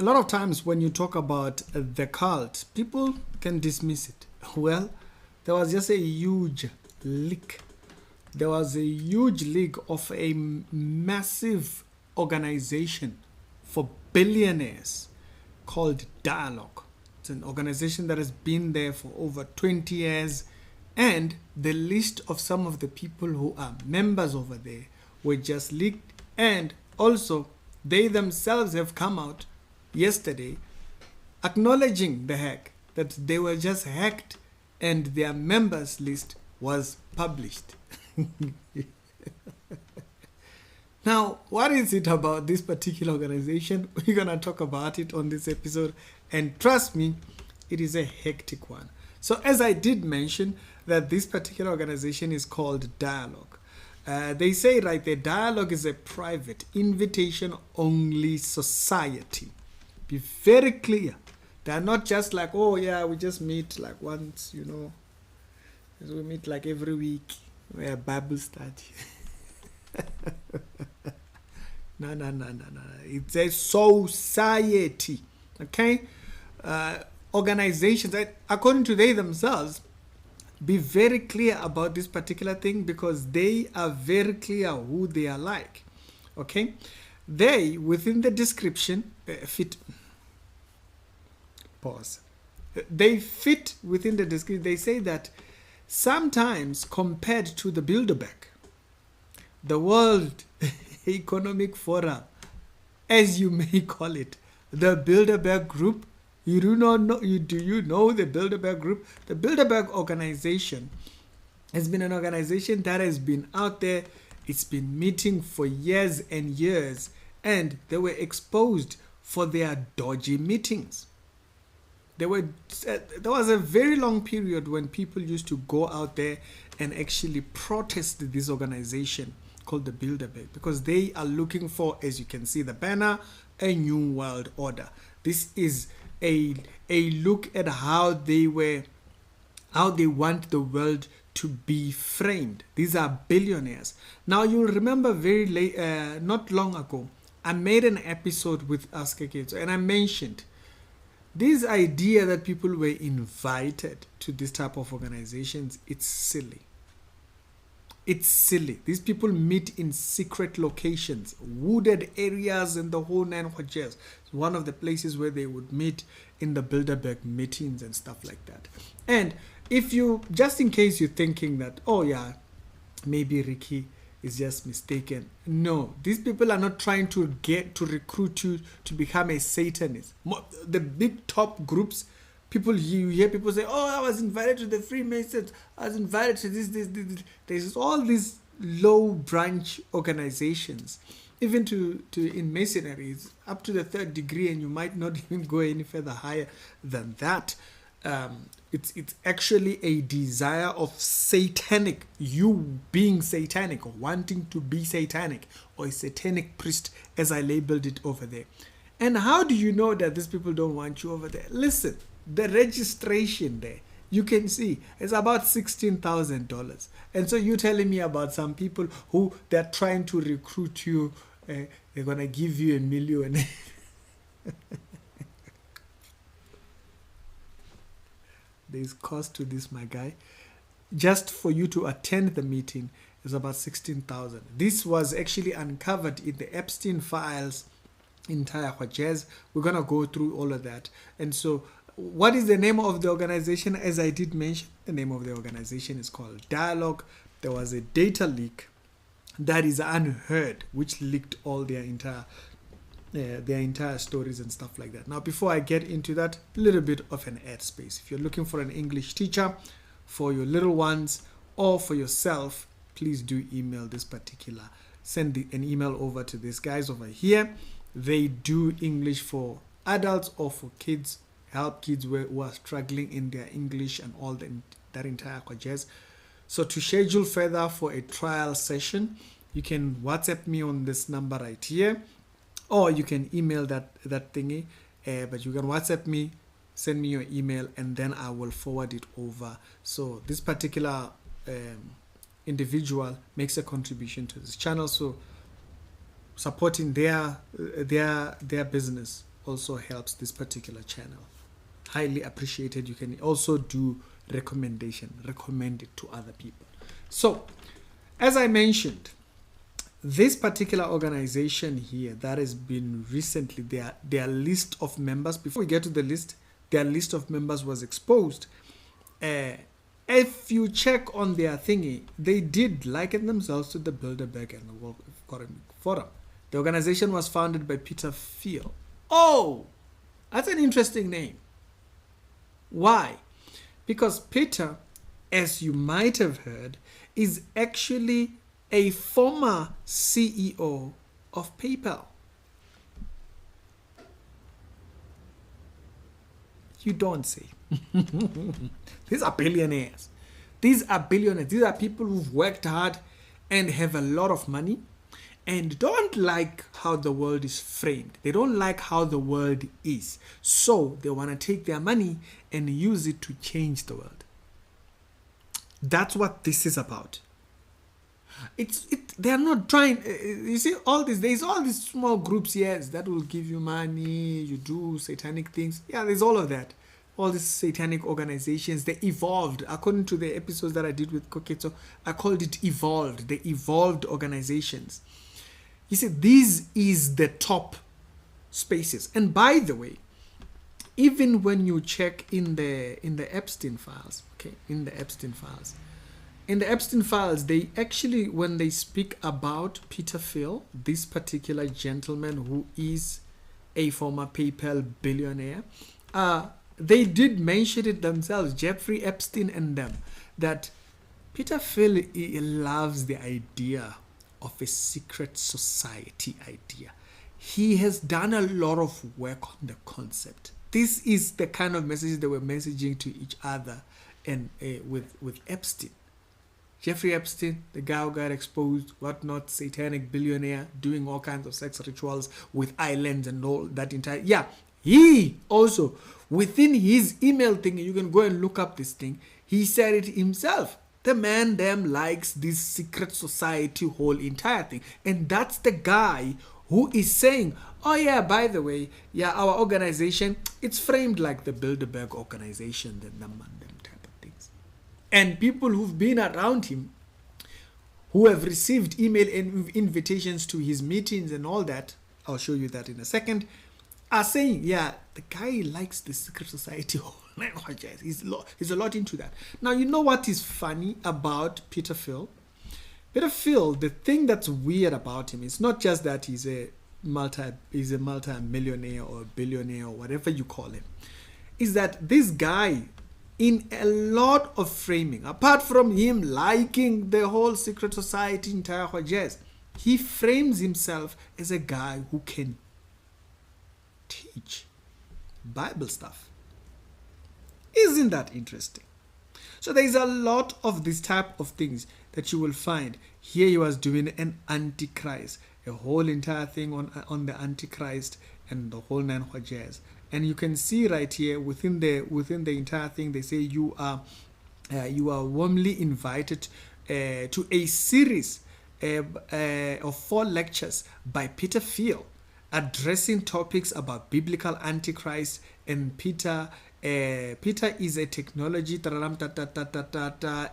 A lot of times when you talk about the cult, people can dismiss it. Well, there was just a huge leak. There was a huge leak of a massive organization for billionaires called Dialog. It's an organization that has been there for over 20 years, and the list of some of the people who are members over there were just leaked, and also they themselves have come out yesterday acknowledging the hack, that they were just hacked and their members list was published. Now, what is it about this particular organization? We're going to talk about it on this episode, and trust me, it is a hectic one. So as I did mention, that this particular organization is called Dialog. They say right there, Dialog is a private, invitation-only society. Be very clear. They're not just like, oh yeah, we just meet like once, we meet like every week. We're Bible study. No. It's a society. Okay? Organizations, according to they themselves, be very clear about this particular thing, because they are very clear who they are like. Okay? They, within the description, fit. Pause. They fit within the description. They say that sometimes compared to the Bilderberg, the World Economic Forum, as you may call it, the Bilderberg Group. Do you know the Bilderberg Group? The Bilderberg organization has been an organization that has been out there. It's been meeting for years and years, and they were exposed for their dodgy meetings. There was a very long period when people used to go out there and actually protest this organization called the Bilderberg, because they are looking for, as you can see the banner, a new world order. This is a look at how they want the world to be framed. These are billionaires. Now you'll remember not long ago, I made an episode with Ask Kids, and I mentioned this idea that people were invited to this type of organizations. It's silly. It's silly. These people meet in secret locations, wooded areas, and the whole nine yards. It's one of the places where they would meet in the Bilderberg meetings and stuff like that. And if you, just in case you're thinking that, oh yeah, maybe Ricky is just mistaken. No, these people are not trying to recruit you to become a Satanist. The big top groups, you hear people say, oh, I was invited to the Freemasons, I was invited to this. There's all these low branch organizations, even to in masonry, it's up to the 3rd degree, and you might not even go any further higher than that. It's actually a desire of satanic, you being satanic or wanting to be satanic, or a satanic priest, as I labeled it over there. And how do you know that these people don't want you over there? Listen, the registration there, you can see it's about $16,000. And so you're telling me about some people who they're trying to recruit you, they're going to give you $1 million. There's cost to this, my guy. Just for you to attend the meeting is about $16,000. This was actually uncovered in the Epstein files in Jazz. We're going to go through all of that. And so what is the name of the organization? As I did mention, the name of the organization is called Dialog. There was a data leak that is unheard, which leaked all their entire stories and stuff like that. Now, before I get into that, a little bit of an ad space. If you're looking for an English teacher for your little ones or for yourself, please do email this particular. Send an email over to these guys over here. They do English for adults or for kids, help kids who are struggling in their English and all that entire jazz. So to schedule further for a trial session, you can WhatsApp me on this number right here, or you can email that thingy, but you can WhatsApp me, send me your email, and then I will forward it over. So this particular individual makes a contribution to this channel, so supporting their business also helps this particular channel. Highly appreciated. You can also do recommend it to other people. So, as I mentioned, this particular organization here that has been recently, their list of members, before we get to the list, their list of members was exposed. If you check on their thingy, they did liken themselves to the Bilderberg and the World Economic Forum. The organization was founded by Peter Thiel. Oh, that's an interesting name. Why? Because Peter, as you might have heard, is actually a former CEO of PayPal. You don't say. These are billionaires. These are billionaires. These are people who've worked hard and have a lot of money and don't like how the world is framed. They don't like how the world is. So they want to take their money and use it to change the world. That's what this is about. They are not trying. You see, all this. There's all these small groups, yes, that will give you money. You do satanic things. Yeah, there's all of that. All these satanic organizations, they evolved. According to the episodes that I did with Koketso, I called it evolved. The evolved organizations. You see, this is the top spaces. And by the way, even when you check in the Epstein files, in the Epstein files, they actually, when they speak about Peter Thiel, this particular gentleman who is a former PayPal billionaire, they did mention it themselves, Jeffrey Epstein and them, that Peter Thiel loves the idea of a secret society idea. He has done a lot of work on the concept. This is the kind of messages they were messaging to each other and with Epstein. Jeffrey Epstein, the guy who got exposed, whatnot, satanic billionaire, doing all kinds of sex rituals with islands and all that entire... Yeah, he also, within his email thing, you can go and look up this thing, he said it himself. The man damn likes this secret society whole entire thing. And that's the guy who is saying, oh yeah, by the way, yeah, our organization, it's framed like the Bilderberg organization, the them type of things. And people who've been around him, who have received email and invitations to his meetings and all that, I'll show you that in a second, are saying, yeah, the guy likes the secret society whole. He's a lot into that. Now, you know what is funny about Peter Thiel? Peter Thiel, the thing that's weird about him is not just that he's a multi-millionaire or billionaire or whatever you call him, is that this guy, in a lot of framing, apart from him liking the whole secret society entire jazz, he frames himself as a guy who can teach Bible stuff. Isn't that interesting? So there's a lot of this type of things that you will find. Here he was doing an Antichrist, a whole entire thing on the Antichrist and the whole nine jazz. And you can see right here within the entire thing, they say you are warmly invited to a series of 4 lectures by Peter Thiel, addressing topics about biblical Antichrist. And Peter is a technology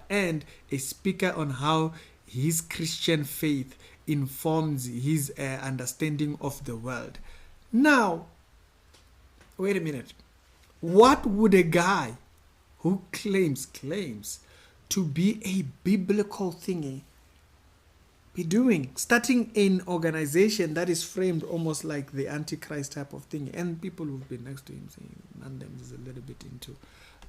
and a speaker on how his Christian faith informs his understanding of the world. Now, wait a minute. What would a guy who claims to be a biblical thingy be doing? Starting an organization that is framed almost like the Antichrist type of thing. And people who've been next to him saying, man, them is a little bit into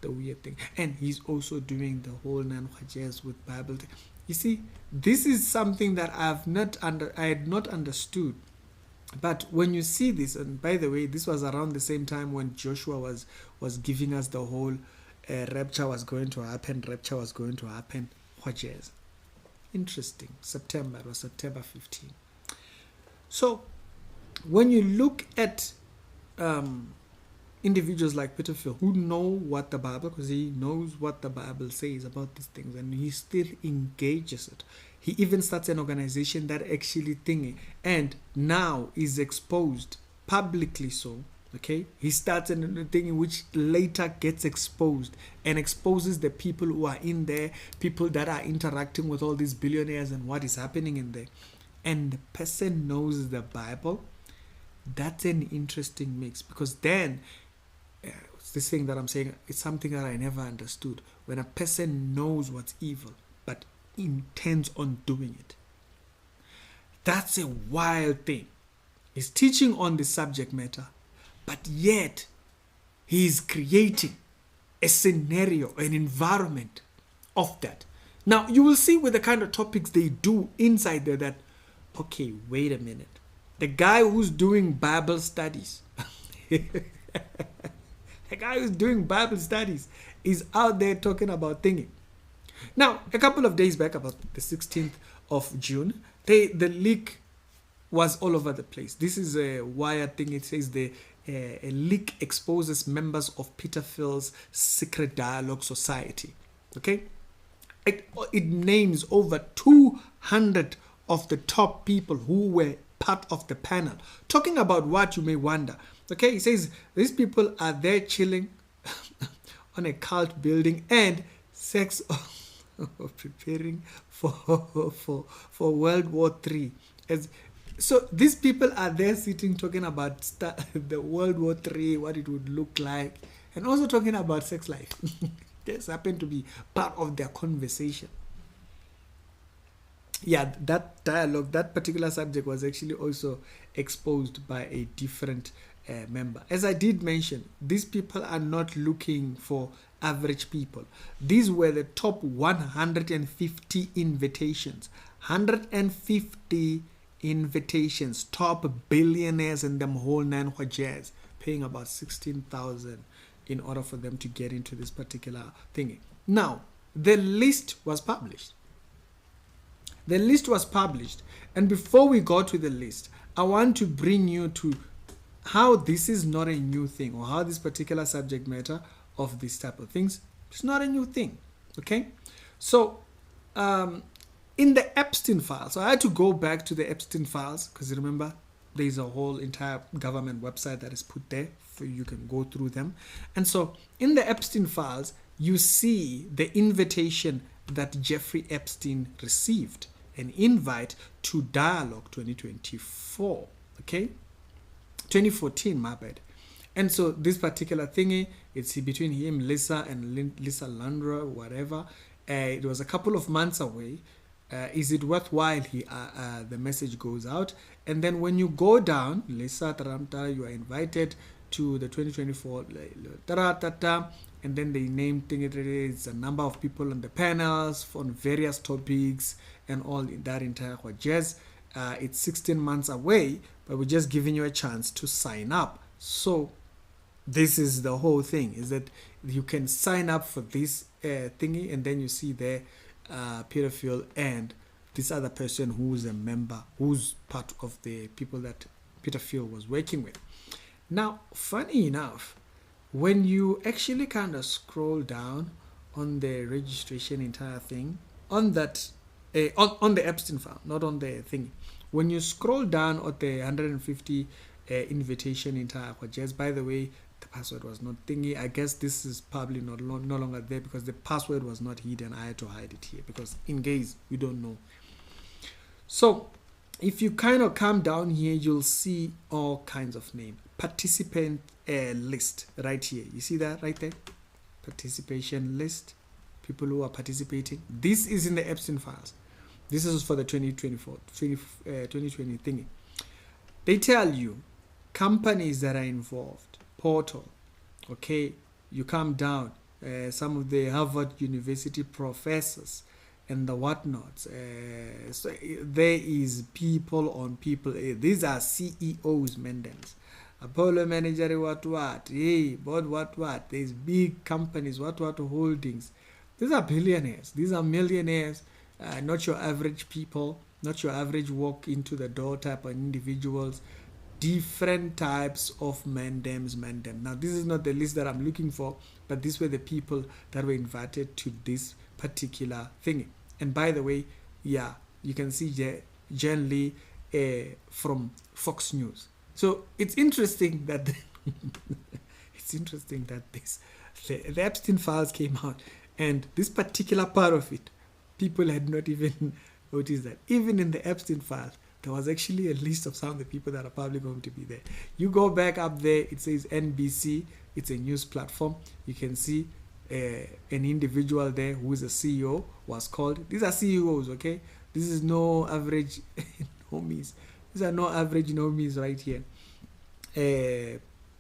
the weird thing. And he's also doing the whole Nanwajaz with Bible thing. You see, this is something that I had not understood. But when you see this, and by the way, this was around the same time when Joshua was giving us the whole rapture was going to happen. Wajaz. Interesting. September 15. So when you look at individuals like Peter Thiel who know what the Bible, because he knows what the Bible says about these things, and he still engages it. He even starts an organization that actually thingy, and now is exposed publicly so, Okay, he starts in a thing which later gets exposed and exposes the people who are in there, people that are interacting with all these billionaires and what is happening in there. And the person knows the Bible. That's an interesting mix, because then it's this thing that I'm saying, it's something that I never understood. When a person knows what's evil but intends on doing it, that's a wild thing. He's teaching on the subject matter, but yet he is creating a scenario, an environment of that. Now, you will see with the kind of topics they do inside there that, okay, wait a minute. The guy who's doing Bible studies, the guy who's doing Bible studies is out there talking about thinking. Now, a couple of days back, about the 16th of June, the leak was all over the place. This is a Wired thing. It says a leak exposes members of Peter Thiel's secret dialogue society. Okay, it names over 200 of the top people who were part of the panel, talking about what you may wonder. Okay, it says these people are there chilling on a cult building and sex preparing for World War III. So these people are there sitting talking about the World War III, what it would look like, and also talking about sex life. This happened to be part of their conversation. Yeah, that dialogue, that particular subject was actually also exposed by a different member. As I did mention, these people are not looking for average people. These were the top 150 invitations. 150 invitations, top billionaires in them whole nine jazz, paying about 16,000 in order for them to get into this particular thingy. Now, the list was published. The list was published, and before we go to the list, I want to bring you to how this is not a new thing, or how this particular subject matter of this type of things is not a new thing. Okay, so in the Epstein files, so I had to go back to the Epstein files, because remember there's a whole entire government website that is put there for you can go through them. And so in the Epstein files, you see the invitation that Jeffrey Epstein received, an invite to Dialog 2024, okay, 2014, my bad. And so this particular thingy, it's between him, Lisa, and Lisa Landra, whatever. It was a couple of months away. Is it worthwhile? The message goes out, and then when you go down, Lisa Taramta, you are invited to the 2024 and then they name thing, it is a number of people on the panels on various topics and all in that entire jazz. It's 16 months away, but we're just giving you a chance to sign up. So this is the whole thing, is that you can sign up for this thingy, and then you see there Peter Thiel and this other person who's a member, who's part of the people that Peter Thiel was working with. Now, funny enough, when you actually kind of scroll down on the registration entire thing, on that on the Epstein file, not on the thing, when you scroll down at the 150 invitation entire jazz, by the way, the password was not thingy. I guess this is probably no longer there, because the password was not hidden. I had to hide it here, because in case you don't know. So if you kind of come down here, you'll see all kinds of names. Participant list right here. You see that right there? Participation list. People who are participating. This is in the Epstein files. This is for the 2020 thingy. They tell you companies that are involved. Portal. Okay. You come down. Some of the Harvard University professors and the whatnots. So there is people on people. These are CEOs, Mendens. Apollo Manager, what, hey, board, what, there's big companies, what holdings. These are billionaires, these are millionaires, not your average people, not your average walk into the door type of individuals, different types of mandems. Now, this is not the list that I'm looking for, but these were the people that were invited to this particular thing. And by the way, yeah, you can see Jen Lee from Fox News. So it's interesting that It's interesting that the Epstein files came out, and this particular part of it, people had not even noticed that. Even in the Epstein files, there was actually a list of some of the people that are probably going to be there. You go back up there, it says NBC. It's a news platform. You can see an individual there who is a CEO was called. These are CEOs, okay? This is no average normies. These are no average normies right here.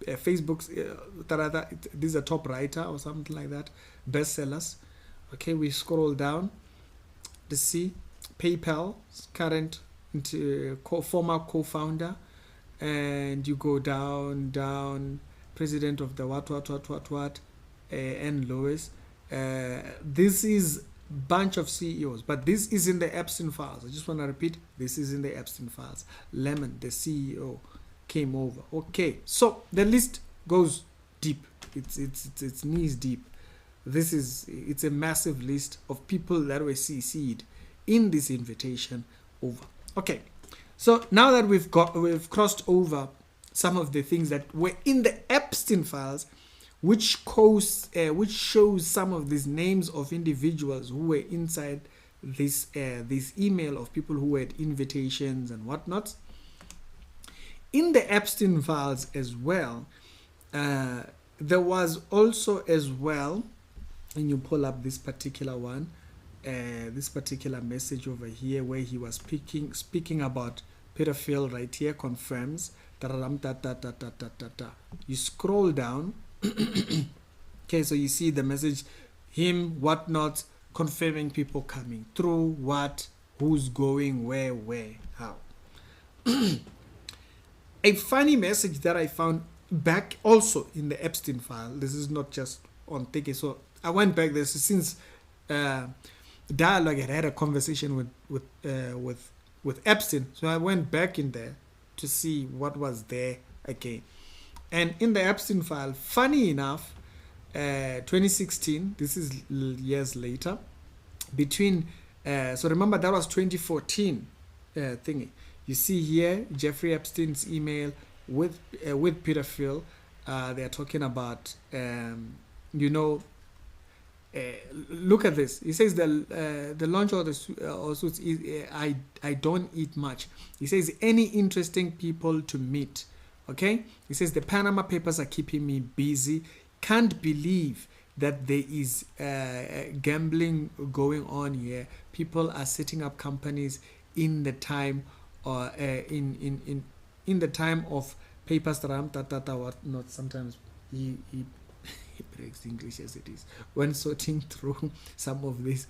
Facebook's this is a top writer or something like that, bestsellers. Okay, we scroll down to see PayPal's current former co-founder, and you go down, president of the what, and Lewis. This is bunch of CEOs, but this is in the Epstein files. I just want to repeat, this is in the Epstein files. Lemon, the CEO, came over. Okay, so the list goes deep. It's knees deep. It's a massive list of people that were CC'd in this invitation over. Okay, so now that we've crossed over some of the things that were in the Epstein files, which shows some of these names of individuals who were inside this email of people who had invitations and whatnot. In the Epstein files as well, there was also as well, and you pull up this particular one, this particular message over here where he was speaking about Peter Thiel right here, confirms. You scroll down. Okay, so you see the message, him, whatnot, confirming people coming through, what, who's going, where, how. A funny message that I found back also in the Epstein file. This is not just on Tiki. So I went back there since Dialog had a conversation with Epstein. So I went back in there to see what was there again. And in the Epstein file, funny enough, 2016, this is years later, between, so remember that was 2014 thingy. You see here, Jeffrey Epstein's email with Peter Thiel. They're talking about, look at this. He says the launch of the also I don't eat much. He says any interesting people to meet. Okay. He says the Panama Papers are keeping me busy. Can't believe that there is gambling going on here. People are setting up companies in the time or in the time of papers whatnot. Sometimes he breaks English as it is. When sorting through some of this,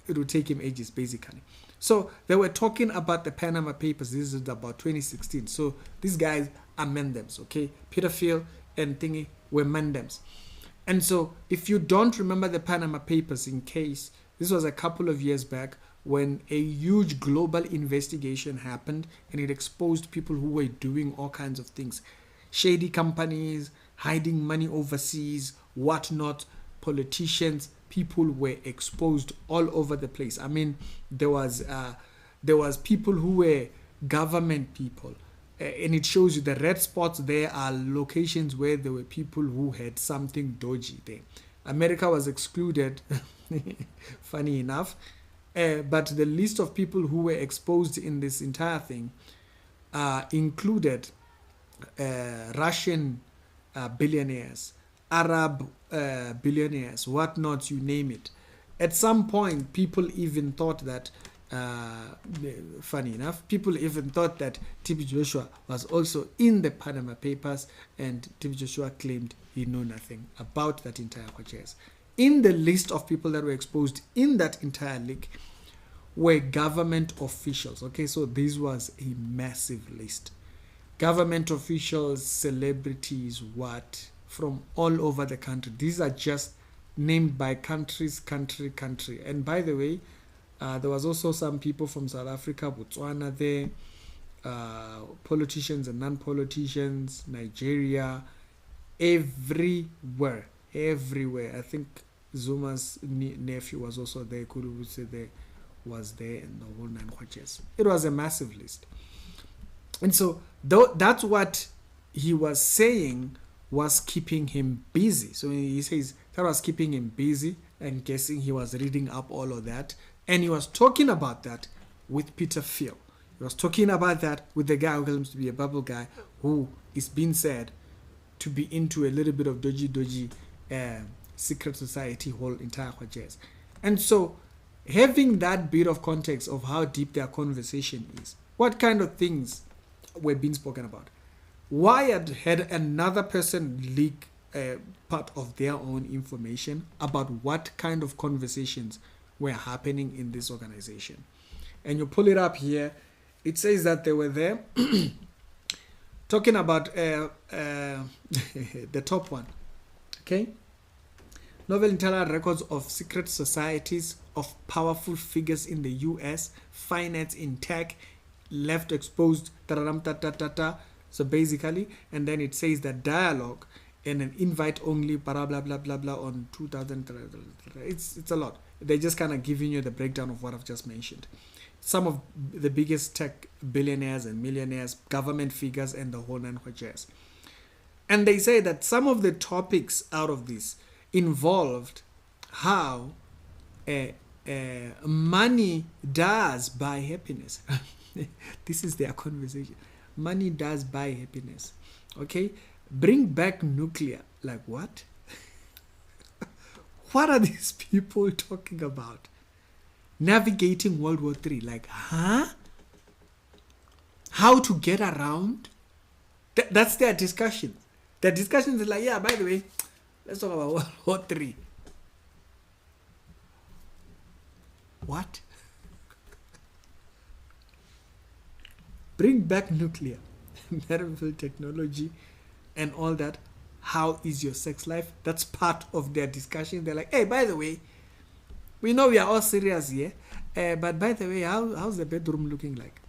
it will take him ages basically. So they were talking about the Panama Papers. This is about 2016. So these guys are Mendems, okay? Peter Thiel and Thingy were Mendems. And so if you don't remember the Panama Papers, in case, this was a couple of years back when a huge global investigation happened and it exposed people who were doing all kinds of things. Shady companies, hiding money overseas, whatnot, politicians, people were exposed all over the place. I mean, there was people who were government people. And it shows you the red spots there are locations where there were people who had something dodgy there. America was excluded, funny enough. But the list of people who were exposed in this entire thing included Russian billionaires, Arab billionaires, whatnot, you name it. At some point, people even thought that, funny enough, people even thought that TB Joshua was also in the Panama Papers, and TB Joshua claimed he knew nothing about that entire purchase. In the list of people that were exposed in that entire leak were government officials. Okay, so this was a massive list. Government officials, celebrities, what, from all over the country. These are just named by country. And by the way, there was also some people from South Africa, Botswana there, politicians and non-politicians, Nigeria, everywhere. I think Zuma's nephew was also there, Kulu was there, and the whole nine watches. It was a massive list. And so that's what he was saying was keeping him busy. So he says that was keeping him busy, and guessing he was reading up all of that. And he was talking about that with Peter Thiel. He was talking about that with the guy who claims to be a bubble guy, who is being said to be into a little bit of dodgy secret society whole entire jazz. And so having that bit of context of how deep their conversation is, what kind of things were being spoken about. Wired had another person leak part of their own information about what kind of conversations were happening in this organization. And you pull it up here, it says that they were there talking about the top one. Okay? Novel intelligence records of secret societies of powerful figures in the US, finance in tech, left exposed, so basically, and then it says that Dialog and an invite only, blah blah blah blah blah on 2000. It's a lot. They're just kind of giving you the breakdown of what I've just mentioned. Some of the biggest tech billionaires and millionaires, government figures, and the whole nine jazz. And they say that some of the topics out of this involved how money does buy happiness. This is their conversation. Money does buy happiness. Okay? Bring back nuclear. Like what? What are these people talking about? Navigating World War III. Like, huh? How to get around? That's their discussion. Their discussion is like, yeah, by the way, let's talk about World War III. What? Bring back nuclear, battlefield technology, and all that. How is your sex life? That's part of their discussion. They're like, hey, by the way, we know we are all serious here, but by the way, how's the bedroom looking like?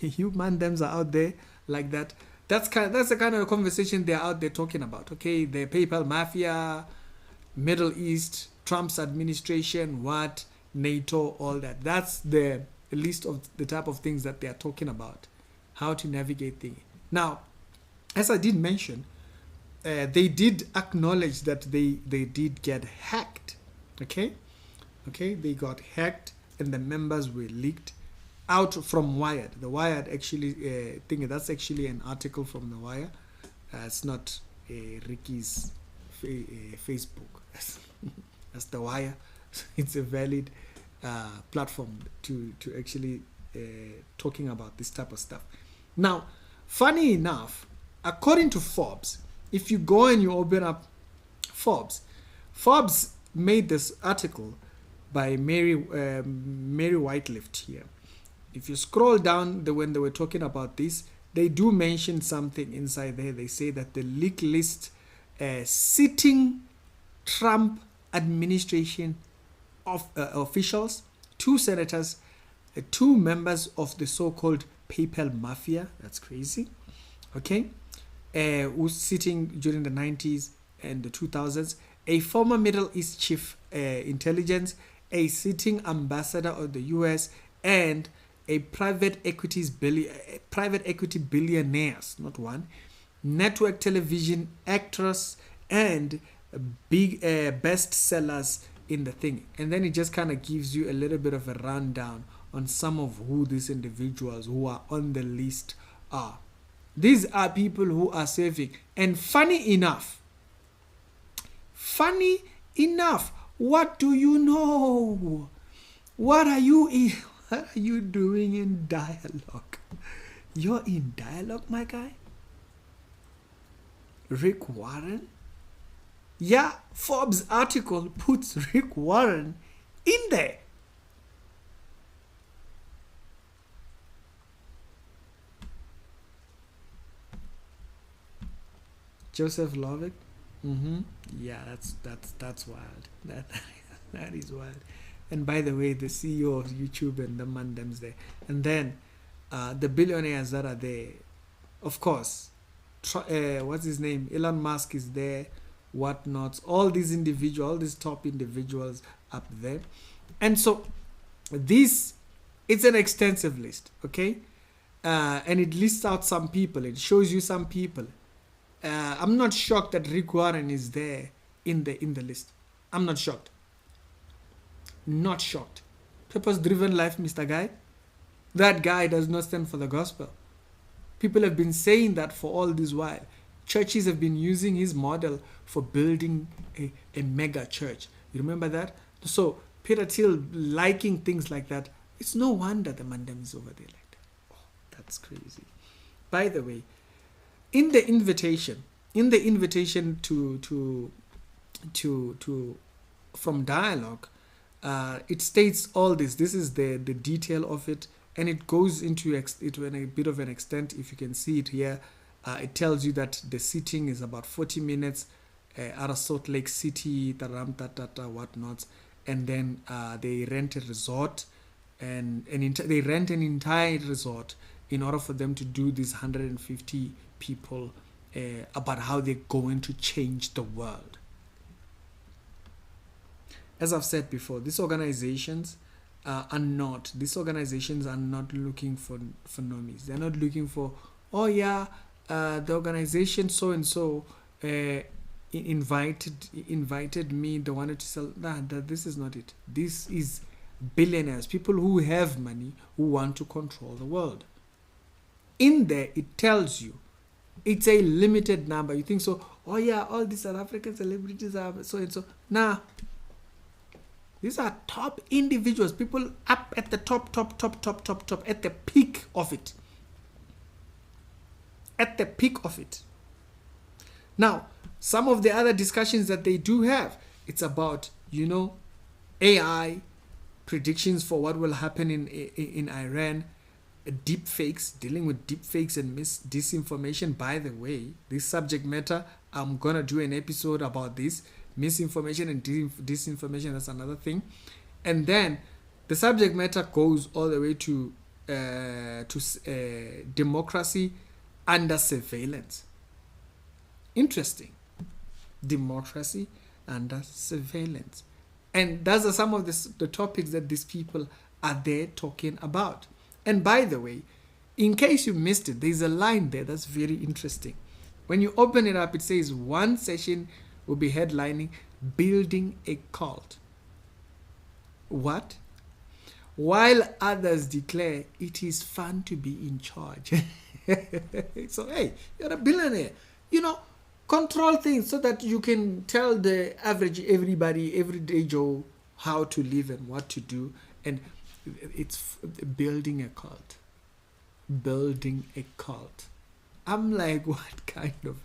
You mandems are out there like that. That's the kind of conversation they're out there talking about. Okay, the PayPal mafia, Middle East, Trump's administration, what, NATO, all that. That's the list of the type of things that they are talking about. How to navigate things. Now, as I did mention, they did acknowledge that they did get hacked. Okay, they got hacked and the members were leaked out from Wired. The Wired actually that's actually an article from the Wire. It's not Ricky's Facebook. That's the Wire. It's a valid platform to actually talking about this type of stuff. Now, funny enough, according to Forbes, if you go and you open up Forbes made this article by Mary Whitelift here. If you scroll down when they were talking about this, they do mention something inside there. They say that the leak list sitting Trump administration of officials, 2 senators, 2 members of the so-called PayPal mafia. That's crazy. Okay. Who's sitting during the 90s and the 2000s, a former Middle East chief intelligence, a sitting ambassador of the US, and a private equity billionaires, not one, network television actress, and big bestsellers in the thing. And then it just kind of gives you a little bit of a rundown on some of who these individuals who are on the list are. These are people who are saving. And funny enough, what do you know? What are you doing in Dialog? You're in Dialog, my guy? Rick Warren? Yeah, Forbes article puts Rick Warren in there. Joseph Lovick? Yeah, that's wild. That is wild. And by the way, the CEO of YouTube and the mandems there. And then the billionaires that are there. Of course, what's his name? Elon Musk is there. Whatnot. All these top individuals up there. And so it's an extensive list, okay? And it lists out some people. It shows you some people. I'm not shocked that Rick Warren is there in the list. I'm not shocked. Not shocked. Purpose-driven life, Mr. Guy. That guy does not stand for the gospel. People have been saying that for all this while. Churches have been using his model for building a mega church. You remember that? So Peter Thiel liking things like that. It's no wonder the Mandem is over there like that. Oh, that's crazy. By the way, in the invitation to from Dialog, it states all this. This is the detail of it, and it goes into it in a bit of an extent. If you can see it here, it tells you that the sitting is about 40 minutes out of Salt Lake City, whatnot, and then they rent a resort, and they rent an entire resort in order for them to do these 150 people about how they're going to change the world. As I've said before, these organizations are not looking for normies. They're not looking for, oh yeah, the organization so and so invited me. They wanted to sell. This is not it. This is billionaires, people who have money, who want to control the world. In there, it tells you it's a limited number. You think so? Oh yeah, all these South African celebrities are so and so. Nah. These are top individuals, people up at the top, at the peak of it. At the peak of it. Now, some of the other discussions that they do have, it's about, AI, predictions for what will happen in Iran, deep fakes, dealing with deep fakes and disinformation. By the way, this subject matter, I'm going to do an episode about this. Misinformation and disinformation, that's another thing. And then the subject matter goes all the way to democracy under surveillance. Interesting. Democracy under surveillance. And those are some of the topics that these people are there talking about. And by the way, in case you missed it, there's a line there that's very interesting. When you open it up, it says one session will be headlining building a cult. What? While others declare it is fun to be in charge. So, hey, you're a billionaire. Control things so that you can tell the average everybody, everyday Joe, how to live and what to do. And it's building a cult. Building a cult. I'm like, what kind of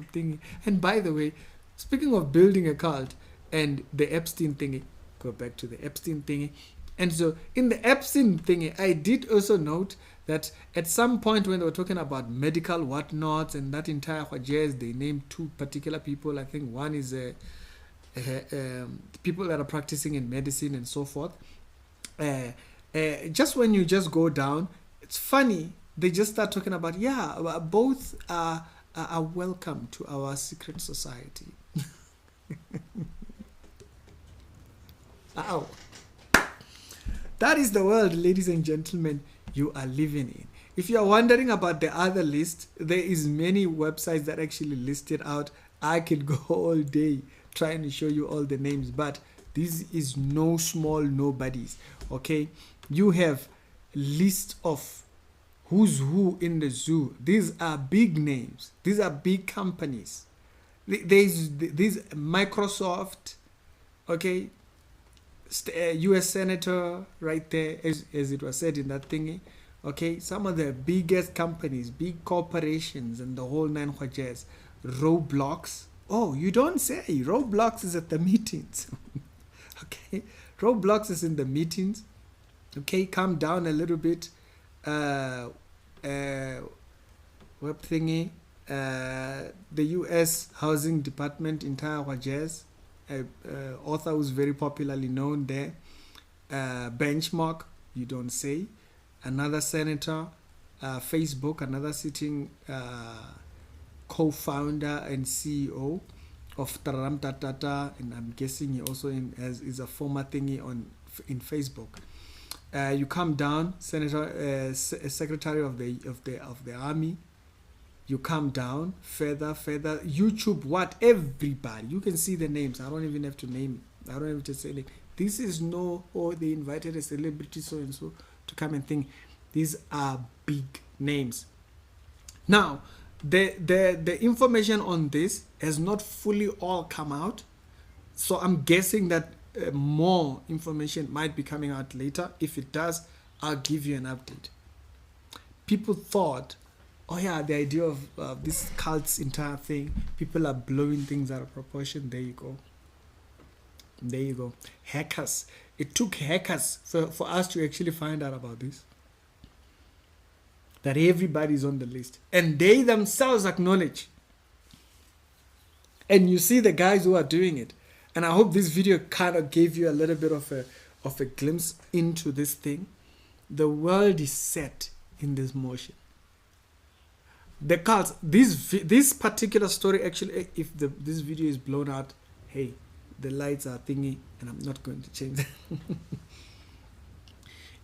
thing? And by the way, speaking of building a cult and the Epstein thingy, go back to the Epstein thingy. And so in the Epstein thingy, I did also note that at some point when they were talking about medical whatnots and that entire jazz, they named two particular people. I think one is people that are practicing in medicine and so forth. Just when you just go down, it's funny. They just start talking about, both are welcome to our secret society. Ow. That is the world, ladies and gentlemen, you are living in. If you are wondering about the other list, there is many websites that actually list it out. I could go all day trying to show you all the names, but this is no small nobodies. Okay, you have list of who's who in the zoo. These are big names. These are big companies. There's Microsoft, okay, U.S. Senator right there, as it was said in that thingy. Okay, some of the biggest companies, big corporations, and the whole nine jazz. Roblox. Oh, you don't say. Roblox is at the meetings. Okay, Roblox is in the meetings. Okay, calm down a little bit. Web thingy. The U.S. Housing Department, entire jazz. Author who's very popularly known there. Benchmark, you don't say. Another senator. Facebook, another sitting co-founder and CEO of Taram Tatata, and I'm guessing he also is a former thingy in Facebook. You come down, Senator, Secretary of the Army. You come down further. YouTube, what? Everybody. You can see the names. I don't even have to name it. I don't have to say, like, this is no, or they invited a celebrity so and so to come and think. These are big names. Now, the information on this has not fully all come out. So I'm guessing that more information might be coming out later. If it does, I'll give you an update. People thought, oh yeah, the idea of this cult's entire thing, people are blowing things out of proportion. There you go. Hackers. It took hackers for us to actually find out about this. That everybody's on the list. And they themselves acknowledge. And you see the guys who are doing it. And I hope this video kind of gave you a little bit of a glimpse into this thing. The world is set in this motion. The cults, this particular story, actually, if this video is blown out, hey, the lights are thingy, and I'm not going to change that.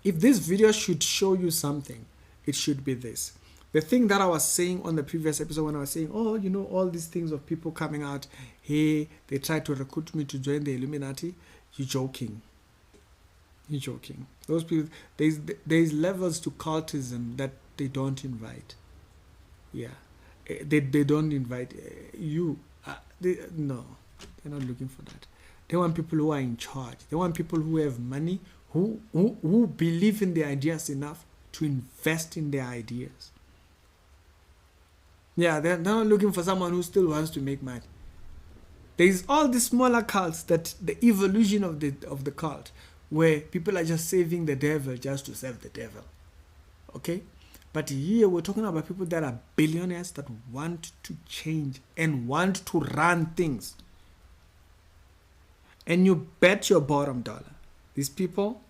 If this video should show you something, it should be this. The thing that I was saying on the previous episode, when I was saying, oh, you know, all these things of people coming out, hey, they tried to recruit me to join the Illuminati. You're joking. Those people, there's levels to cultism that they don't invite. Yeah, they don't invite you. No, they're not looking for that. They want people who are in charge. They want people who have money, who believe in their ideas enough to invest in their ideas. Yeah, they're not looking for someone who still wants to make money. There's all these smaller cults, that the evolution of the cult, where people are just saving the devil just to serve the devil. Okay? But here we're talking about people that are billionaires, that want to change and want to run things. And you bet your bottom dollar, these people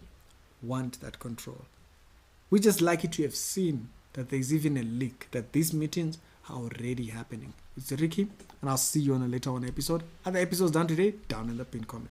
want that control. We just lucky to have seen that there's even a leak that these meetings are already happening. It's Ricky, and I'll see you on a later on episode. Other episodes done today, down in the pin comment.